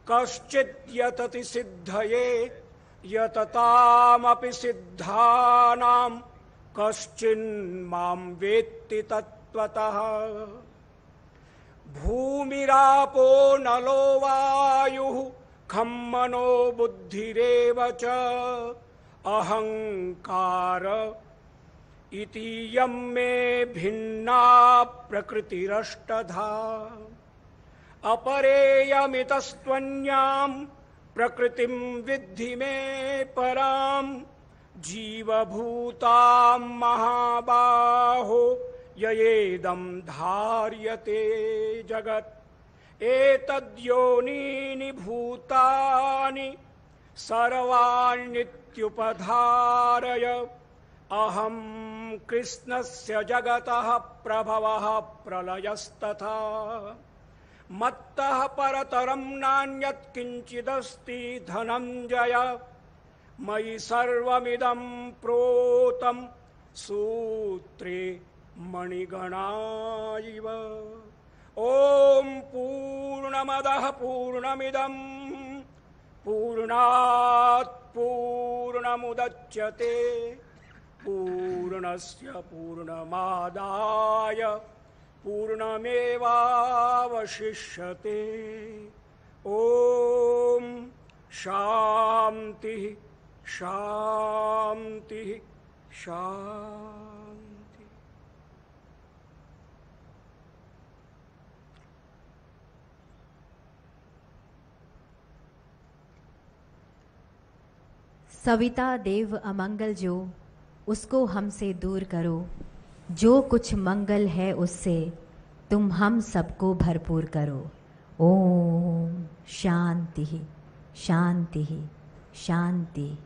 कश्चित् यतति सिद्धये यततामपि सिद्धानां कश्चिन्मां वेत्ति तत्त्वतः। भूमिरापो नलो वायुः खं मनो बुद्धिरेव च अहंकार इतीयं मे भिन्ना प्रकृतिरष्टधा। अपरेयमितस्त्वन्यां प्रकृतिं विद्धि मे परां जीवभूतां महाबाहो ययेदं धार्यते जगत्। एतद्योनीनि भूतानि सर्वाण्यत्युपधारय अहं कृष्णस्य जगतः प्रभवः प्रलयस्तथा। मत्तः परतरं नान्यत् किञ्चिदस्ति धनञ्जय मयि सर्वमिदं प्रोतं सूत्रे मणिगणा इव। ॐ पूर्णमदः पूर्णमिदं पूर्णात् पूर्णमुदच्यते पूर्णस्य पूर्णमादाय पूर्णमेवावशिष्यते। ॐ शान्तिः शान्तिः शान्ति। सविता देव अमंगल जो, उसको हमसे दूर करो। जो कुछ मंगल है उससे तुम हम सबको भरपूर करो। ओम शांति शांति शांति।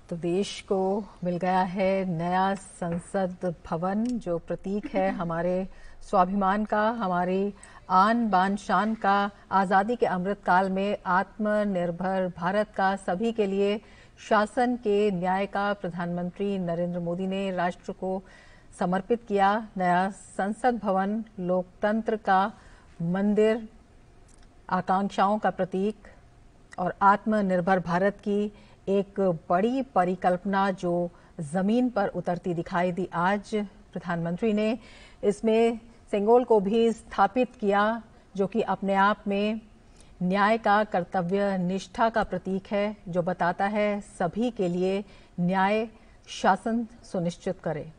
तो देश को मिल गया है नया संसद भवन, जो प्रतीक है हमारे स्वाभिमान का, हमारी आन बान शान का, आज़ादी के अमृत काल में आत्मनिर्भर भारत का, सभी के लिए शासन के न्याय का प्रधानमंत्री नरेंद्र मोदी ने राष्ट्र को समर्पित किया। नया संसद भवन लोकतंत्र का मंदिर, आकांक्षाओं का प्रतीक और आत्मनिर्भर भारत की एक बड़ी परिकल्पना जो जमीन पर उतरती दिखाई दी। आज प्रधानमंत्री ने इसमें सेंगोल को भी स्थापित किया, जो कि अपने आप में न्याय का, कर्तव्य निष्ठा का प्रतीक है, जो बताता है सभी के लिए न्याय शासन सुनिश्चित करे।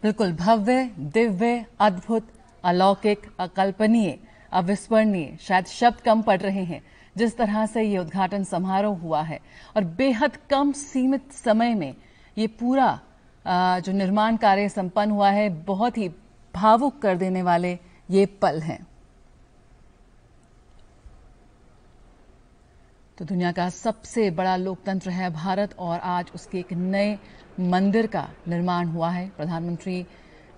बिल्कुल भव्य, दिव्य, अद्भुत, अलौकिक, अकल्पनीय, अविस्मरणीय, शायद शब्द कम पड़ रहे हैं जिस तरह से ये उद्घाटन समारोह हुआ है, और बेहद कम सीमित समय में ये पूरा जो निर्माण कार्य संपन्न हुआ है, बहुत ही भावुक कर देने वाले ये पल हैं। तो दुनिया का सबसे बड़ा लोकतंत्र है भारत, और आज उसके एक नए मंदिर का निर्माण हुआ है। प्रधानमंत्री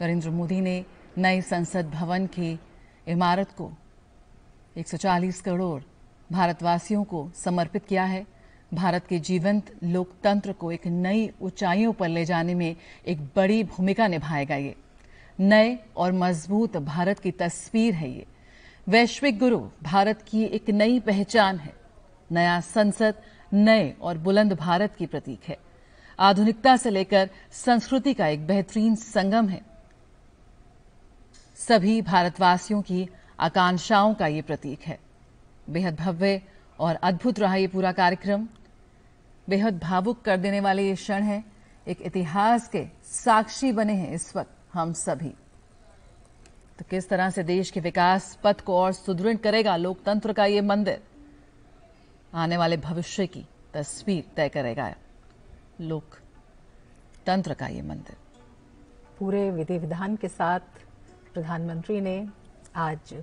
नरेंद्र मोदी ने नए संसद भवन की इमारत को 140 करोड़ भारतवासियों को समर्पित किया है। भारत के जीवंत लोकतंत्र को एक नई ऊंचाइयों पर ले जाने में एक बड़ी भूमिका निभाएगा। ये नए और मजबूत भारत की तस्वीर है। ये वैश्विक गुरु भारत की एक नई पहचान है। नया संसद नए और बुलंद भारत की प्रतीक है। आधुनिकता से लेकर संस्कृति का एक बेहतरीन संगम है। सभी भारतवासियों की आकांक्षाओं का ये प्रतीक है। बेहद भव्य और अद्भुत रहा ये पूरा कार्यक्रम। बेहद भावुक कर देने वाले ये क्षण है। एक इतिहास के साक्षी बने हैं इस वक्त हम सभी। तो किस तरह से देश के विकास पथ को और सुदृढ़ करेगा लोकतंत्र का ये मंदिर, आने वाले भविष्य की तस्वीर तय करेगा लोकतंत्र का ये मंदिर। पूरे विधि विधान के साथ प्रधानमंत्री ने आज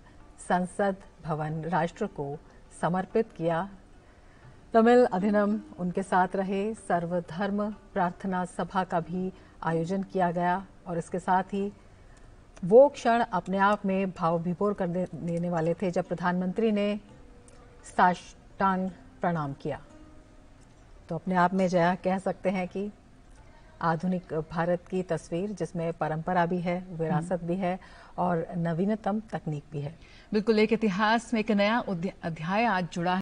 संसद भवन राष्ट्र को समर्पित किया। तमिल अधिनम उनके साथ रहे। सर्वधर्म प्रार्थना सभा का भी आयोजन किया गया, और इसके साथ ही वो क्षण अपने आप में भाव विभोर कर देने वाले थे जब प्रधानमंत्री ने साष्टांग प्रणाम किया। तो अपने आप में जया कह सकते हैं कि आधुनिक भारत की तस्वीर, जिसमें परंपरा भी है, विरासत भी है और नवीनतम तकनीक भी है। बिल्कुल एक इतिहास में एक नया अध्याय आज जुड़ा है।